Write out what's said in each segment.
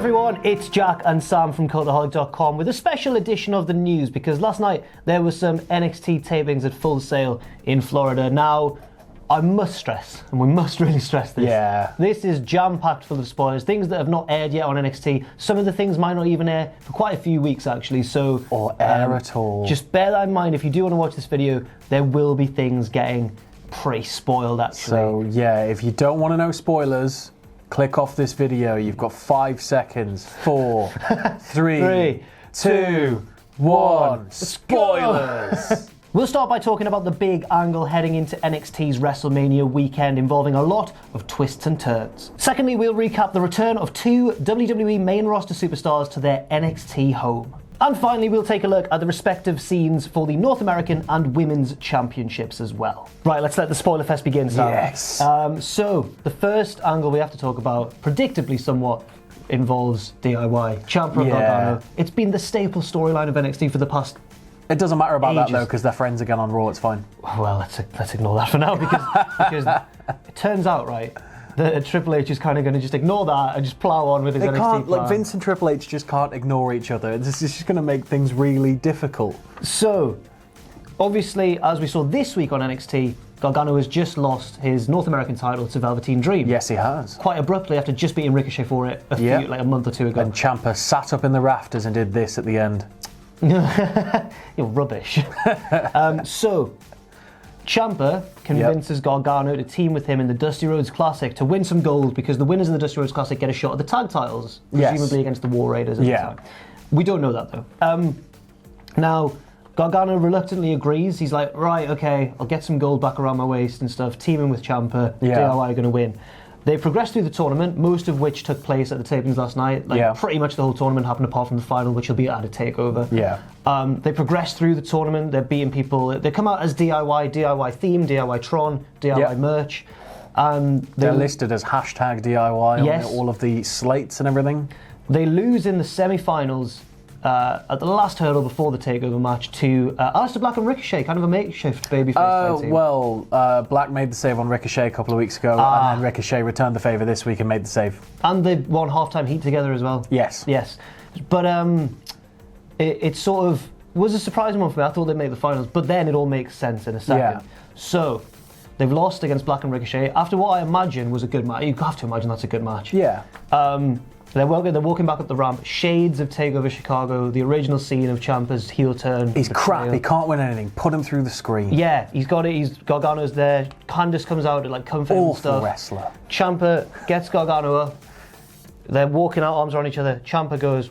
everyone, it's Jack and Sam from Cultaholic.com with a special edition of the news because last night there was some NXT tapings at Full Sail in Florida. Now, I must stress, and we must really stress this. Yeah. This is jam-packed full of spoilers, things that have not aired yet on NXT. Some of the things might not even air for quite a few weeks actually, so... Or air at all. Just bear that in mind, if you do want to watch this video, there will be things getting pretty spoiled actually. So yeah, if you don't want to know spoilers, click off this video. You've got 5 seconds. 4, 3, 2, 1. Spoilers! We'll start by talking about the big angle heading into NXT's WrestleMania weekend involving a lot of twists and turns. Secondly, we'll recap the return of 2 WWE main roster superstars to their NXT home. And finally, we'll take a look at the respective scenes for the North American and Women's Championships as well. Right, let's let the spoiler fest begin, Sam. Yes. So, the first angle we have to talk about, predictably somewhat, involves DIY. Ciampa and Gargano. It's been the staple storyline of NXT for the past... It doesn't matter about ages. that though, because they're friends again on Raw, it's fine. Well, let's ignore that for now, because it turns out, right, that Triple H is kind of going to just ignore that and just plow on with his NXT plan. Like Vince and Triple H just can't ignore each other. This is just going to make things really difficult. So, obviously, as we saw this week on NXT, Gargano has just lost his North American title to Velveteen Dream. Yes, he has. Quite abruptly after just beating Ricochet for it like a month or two ago. And Ciampa sat up in the rafters and did this at the end. You're rubbish. So, Ciampa convinces Gargano to team with him in the Dusty Rhodes Classic to win some gold because the winners of the Dusty Rhodes Classic get a shot at the tag titles, presumably against the War Raiders at the time. We don't know that though. Now, Gargano reluctantly agrees. He's like, right, okay, I'll get some gold back around my waist and stuff, teaming with Ciampa, DIY are going to win. They progressed through the tournament, most of which took place at the tapings last night. Pretty much the whole tournament happened apart from the final, which will be at a takeover. They progressed through the tournament, they're beating people. They come out as DIY theme, DIY Tron, DIY merch. They're listed as hashtag DIY on all of the slates and everything. They lose in the semi-finals at the last hurdle before the takeover match to Aleister Black and Ricochet, kind of a makeshift babyface team. Well, Black made the save on Ricochet a couple of weeks ago, and then Ricochet returned the favour this week and made the save. And they won halftime heat together as well. Yes. But it sort of was a surprising one for me. I thought they'd make the finals, but then it all makes sense in a second. So, they've lost against Black and Ricochet after what I imagine was a good match. You have to imagine that's a good match. They're walking back up the ramp. Shades of TakeOver Chicago, the original scene of Ciampa's heel turn. He's crap. He can't win anything. Put him through the screen. Yeah, he's got it. Gargano's there. Candice comes out at comfort and stuff. Awful wrestler. Ciampa gets Gargano up. They're walking out, arms around each other. Ciampa goes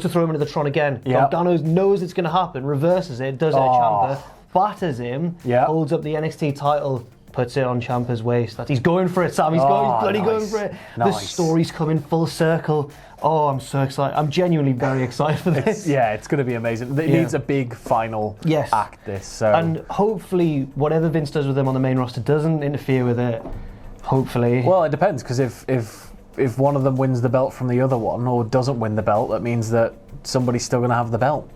to throw him into the Tron again. Gargano knows it's going to happen, reverses it, does it at Ciampa, batters him, holds up the NXT title, puts it on Ciampa's waist. He's going for it, Sam. He's bloody going for it. The story's coming full circle. Oh, I'm so excited. I'm genuinely very excited for this. It's going to be amazing. It needs a big final act, this. So. And hopefully, whatever Vince does with them on the main roster doesn't interfere with it. Hopefully. Well, it depends, because if one of them wins the belt from the other one, or doesn't win the belt, that means that somebody's still going to have the belt.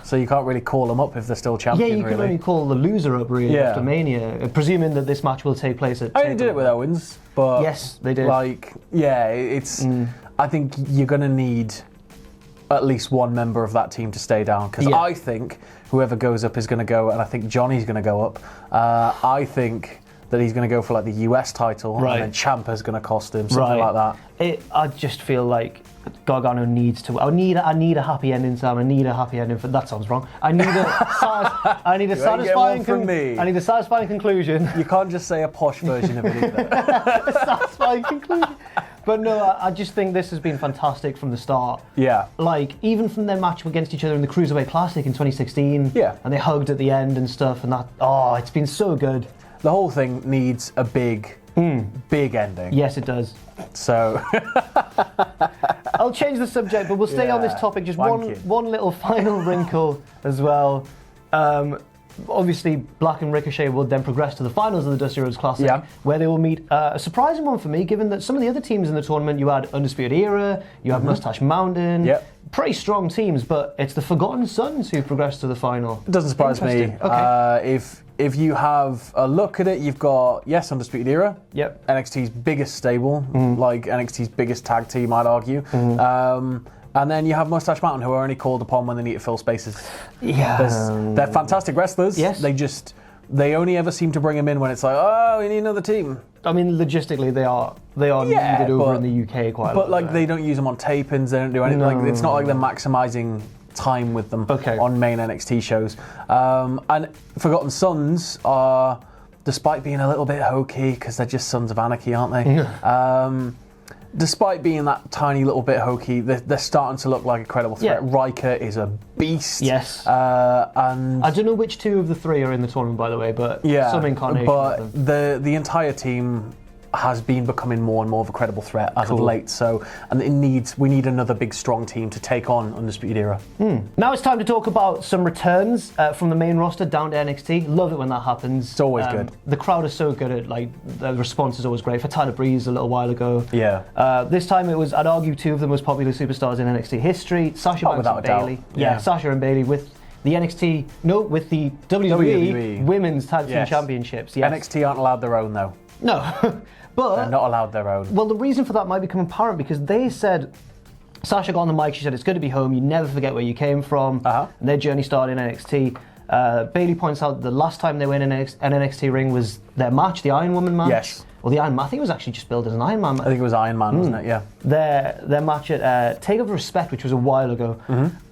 So you can't really call them up if they're still champion, you can only call the loser up, really, after Mania, presuming that this match will take place at... I did it with Owens, but... Yes, they did. It's... I think you're going to need at least one member of that team to stay down, because I think whoever goes up is going to go, and I think Johnny's going to go up. I think that he's going to go for the US title, and then Ciampa's going to cost him, something like that. I just feel like Gargano needs to. I need a happy ending, Sam. I need a happy ending. That sounds wrong. I need a satisfying. I need a satisfying conclusion. You can't just say a posh version of it either. A satisfying conclusion. But no, I just think this has been fantastic from the start. Even from their match against each other in the Cruiserweight Classic in 2016. And they hugged at the end and stuff, and it's been so good. The whole thing needs a big ending. Yes, it does. So I'll change the subject, but we'll stay on this topic. Just one little final wrinkle as well. Obviously, Black and Ricochet will then progress to the finals of the Dusty Rhodes Classic, where they will meet a surprising one for me, given that some of the other teams in the tournament, you had Undisputed Era, you had Mustache Mountain, pretty strong teams, but it's the Forgotten Sons who progressed to the final. It doesn't surprise me. if you have a look at it, you've got, yes, Undisputed Era. Yep. NXT's biggest stable, like NXT's biggest tag team, I'd argue. And then you have Mustache Mountain, who are only called upon when they need to fill spaces. Yeah. They're fantastic wrestlers. Yes. They only ever seem to bring them in when it's like, oh, we need another team. I mean, logistically, they are needed over in the UK quite a lot. But like, they don't use them on tapings. They don't do anything. Like, it's not like they're maximizing time with them on main NXT shows. And Forgotten Sons are, despite being a little bit hokey, because they're just Sons of Anarchy, aren't they? Despite being that tiny little bit hokey, they're starting to look like a credible threat. Yeah. Riker is a beast. Yes. And I don't know which two of the three are in the tournament, by the way, but some incarnation but of them. the entire team has been becoming more and more of a credible threat as of late. So, and we need another big, strong team to take on Undisputed Era. Now it's time to talk about some returns from the main roster down to NXT. Love it when that happens. It's always good. The crowd is so good at, like, the response is always great. For Tyler Breeze a little while ago. Yeah. This time it was, I'd argue, two of the most popular superstars in NXT history. Sasha Banks and Bayley. Yeah, Sasha and Bayley with the with the WWE Women's Tag Team Championships. Yes. NXT aren't allowed their own, though. No. But they're not allowed their own. Well, the reason for that might become apparent because they said, Sasha got on the mic, she said, it's good to be home, you never forget where you came from. And their journey started in NXT. Bayley points out the last time they went in an NXT ring was their match, the Iron Woman match. Yes. Or the Iron Man, I think it was actually just billed as an Iron Man match. I think it was Iron Man, wasn't it? Yeah. Their match at Takeover Respect, which was a while ago.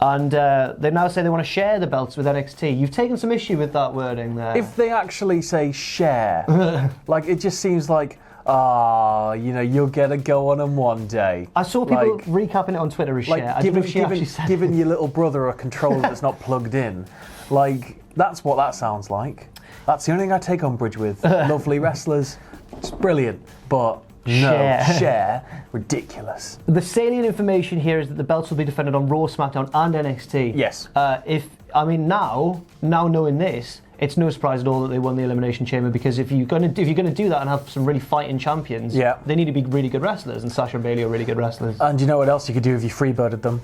And they now say they want to share the belts with NXT. You've taken some issue with that wording there. If they actually say share, like, it just seems like, you'll get a go on them one day. I saw people recapping it on Twitter as share. Like, giving your little brother a controller that's not plugged in. Like, that's what that sounds like. That's the only thing I take umbrage with. Lovely wrestlers. It's brilliant. But share. Ridiculous. The salient information here is that the belts will be defended on Raw, SmackDown and NXT. Yes. Now knowing this, it's no surprise at all that they won the Elimination Chamber because if you're going to do that and have some really fighting champions, they need to be really good wrestlers, and Sasha and Bayley are really good wrestlers. And you know what else you could do if you freebirded them?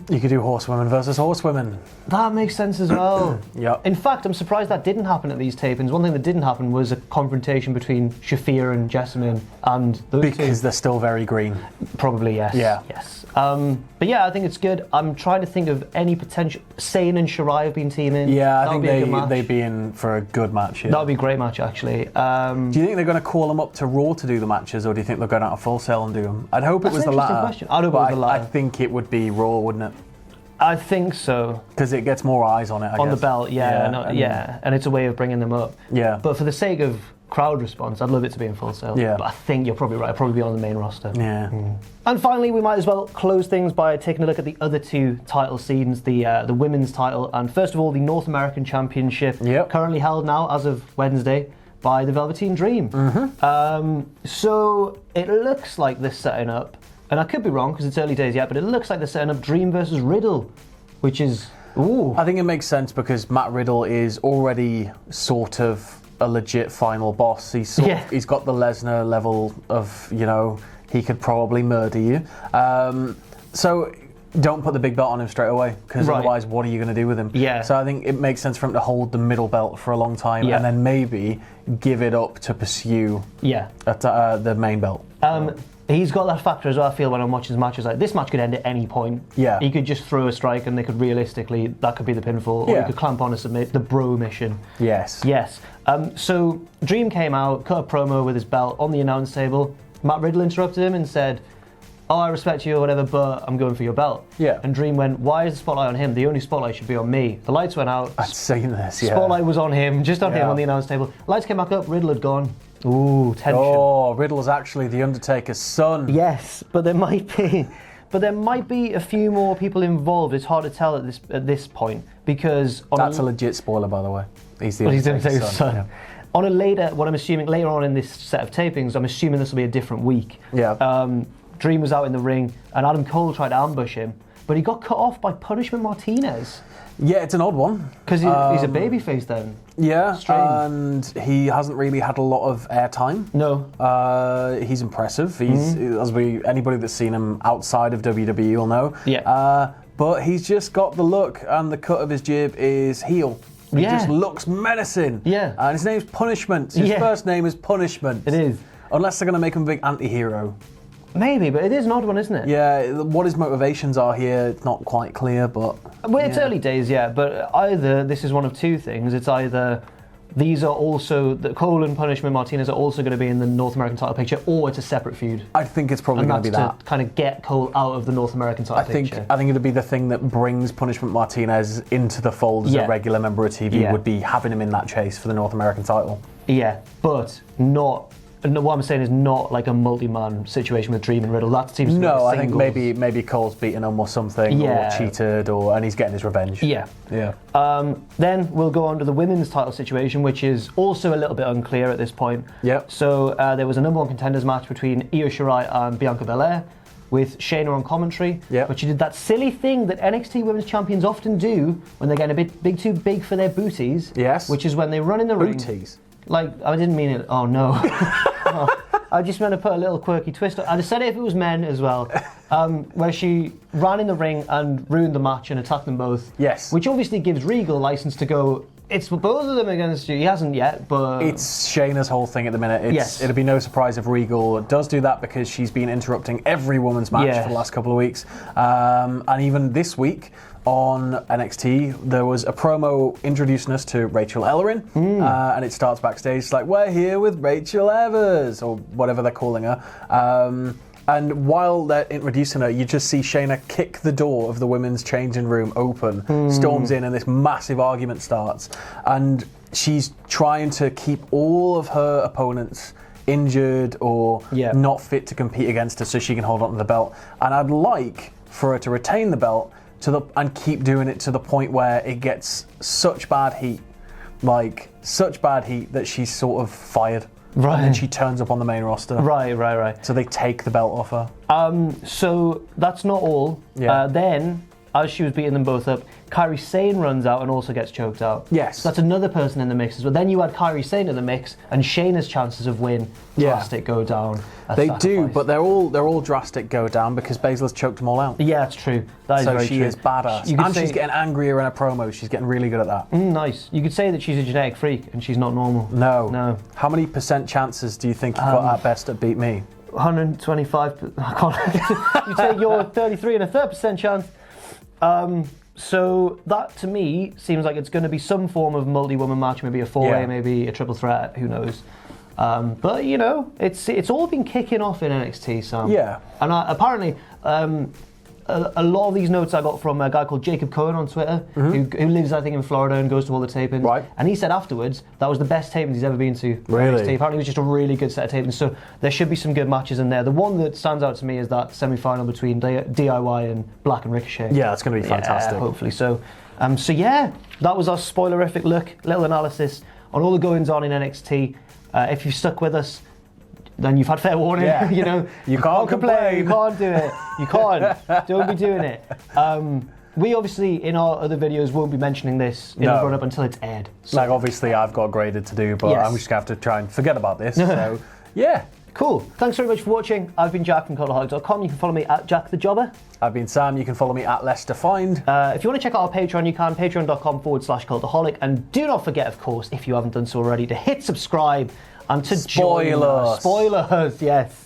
You could do horsewomen versus horsewomen. That makes sense as well. Yep. In fact, I'm surprised that didn't happen at these tapings. One thing that didn't happen was a confrontation between Shafir and Jessamine and those because two. they're still very green. Probably, yes. Yeah. Yes. But yeah, I think it's good. I'm trying to think of any potential. Sane and Shirai have been teaming. Yeah, I think they'd be in for a good match. Yeah. That would be a great match, actually. Do you think they're going to call them up to Raw to do the matches, or do you think they'll go down to Full Sail and do them? I'd hope it was the latter. Question. I'd hope it was the latter. I think it would be Raw, wouldn't it? I think so. Because it gets more eyes on it, I guess. On the belt, and it's a way of bringing them up. Yeah. But for the sake of crowd response, I'd love it to be in Full Sail. Yeah. But I think you're probably right. It'll probably be on the main roster. Yeah. And finally, we might as well close things by taking a look at the other two title scenes, the women's title, and first of all, the North American Championship, currently held now, as of Wednesday, by the Velveteen Dream. So it looks like they're setting up, and I could be wrong because it's early days yet, but it looks like they're setting up Dream versus Riddle, which is... I think it makes sense because Matt Riddle is already sort of a legit final boss. He's got the Lesnar level of, he could probably murder you. So don't put the big belt on him straight away because otherwise what are you going to do with him? Yeah. So I think it makes sense for him to hold the middle belt for a long time and then maybe give it up to pursue the main belt. He's got that factor as well, I feel, when I'm watching his matches. Like, this match could end at any point. Yeah. He could just throw a strike and they could realistically, that could be the pinfall. Or he could clamp on and submit the bro mission. Yes. Yes. So Dream came out, cut a promo with his belt on the announce table. Matt Riddle interrupted him and said, I respect you or whatever, but I'm going for your belt. Yeah. And Dream went, why is the spotlight on him? The only spotlight should be on me. The lights went out. I'd seen this, Spotlight was on him, just on him on the announce table. Lights came back up, Riddle had gone. Ooh, tension. Oh, Riddle's actually the Undertaker's son. Yes, but there might be a few more people involved. It's hard to tell at this point because that's a legit spoiler, by the way. He's the Undertaker's son. Yeah. On a later on in this set of tapings, I'm assuming this will be a different week. Yeah. Dream was out in the ring, and Adam Cole tried to ambush him, but he got cut off by Punishment Martinez. Yeah, it's an odd one. Because he's a babyface then. Yeah, strange. And he hasn't really had a lot of airtime. No. He's impressive. He's anybody that's seen him outside of WWE will know. Yeah. But he's just got the look, and the cut of his jib is heel. He just looks menacing. Yeah. And his name's Punishment. His first name is Punishment. It is. Unless they're going to make him a big anti-hero. Maybe, but it is an odd one, isn't it? Yeah, what his motivations are here, it's not quite clear, but... Well, it's early days, but either this is one of two things. It's either these are also, the Cole and Punishment Martinez are also going to be in the North American title picture, or it's a separate feud. I think it's probably going to be that. To kind of get Cole out of the North American title picture. I think it'd be the thing that brings Punishment Martinez into the fold as a regular member of TV would be having him in that chase for the North American title. Yeah, but not... What I'm saying is not like a multi-man situation with Dream and Riddle. That seems to be I think maybe Cole's beaten him or something, or cheated, and he's getting his revenge. Yeah. Then we'll go on to the women's title situation, which is also a little bit unclear at this point. Yep. So there was a number one contenders match between Io Shirai and Bianca Belair, with Shayna on commentary. Yep. But she did that silly thing that NXT women's champions often do when they're getting a bit too big for their booties. Yes. Which is when they run in the ring. Booties? Like, I didn't mean it. Oh, no. I just meant to put a little quirky twist. I'd have said it if it was men as well. Where she ran in the ring and ruined the match and attacked them both. Yes. Which obviously gives Regal license to go, it's for both of them against you. He hasn't yet, but... It's Shayna's whole thing at the minute. It'd be no surprise if Regal does do that, because she's been interrupting every women's match for the last couple of weeks. And even this week on NXT, there was a promo introducing us to Rachel Ellering, and it starts backstage. It's like, we're here with Rachel Evers, or whatever they're calling her. And while they're introducing her, you just see Shayna kick the door of the women's changing room open, storms in, and this massive argument starts. And she's trying to keep all of her opponents injured or not fit to compete against her so she can hold on to the belt. And I'd like for her to retain the belt and keep doing it to the point where it gets such bad heat that she's sort of fired. Right. And then she turns up on the main roster. Right. So they take the belt off her. So that's not all. Yeah. Then, as she was beating them both up, Kairi Sane runs out and also gets choked out. Yes. So that's another person in the mix as well. Then you add Kairi Sane in the mix, and Shayna's chances of win drastic go down. They do, but they're all drastic go down because Baszler's choked them all out. Yeah, that's true. That is very true. So she is badass. She's getting angrier in her promos. She's getting really good at that. Nice. You could say that she's a genetic freak and she's not normal. No. How many % chances do you think you've got at best to beat me? 125. I can't. You take your 33 and a third % chance. So that to me seems like it's going to be some form of multi-woman match, maybe a four-way, maybe a triple threat. Who knows? But you know, it's all been kicking off in NXT, Sam. Yeah. And apparently, a lot of these notes I got from a guy called Jacob Cohen on Twitter, who lives, I think, in Florida and goes to all the tapings. Right. And he said afterwards that was the best tapings he's ever been to. Really? NXT. Apparently, it was just a really good set of tapings. So there should be some good matches in there. The one that stands out to me is that semi-final between DIY and Black and Ricochet. Yeah, it's going to be fantastic. Yeah, hopefully so. So yeah, that was our spoilerific look, little analysis on all the goings on in NXT. If you've stuck with us, then you've had fair warning. Yeah. You know, you can't complain. You can't do it. You can't. Don't be doing it. We obviously, in our other videos, won't be mentioning this in the run-up until it's aired. So. Like, obviously, I've got graded to do, but I'm just going to have to try and forget about this. So, yeah. Cool. Thanks very much for watching. I've been Jack from Cultaholic.com. You can follow me at Jack the Jobber. I've been Sam. You can follow me at Less Defined. If you want to check out our Patreon, you can. Patreon.com/Cultaholic. And do not forget, of course, if you haven't done so already, to hit subscribe and to join us. Spoilers, yes.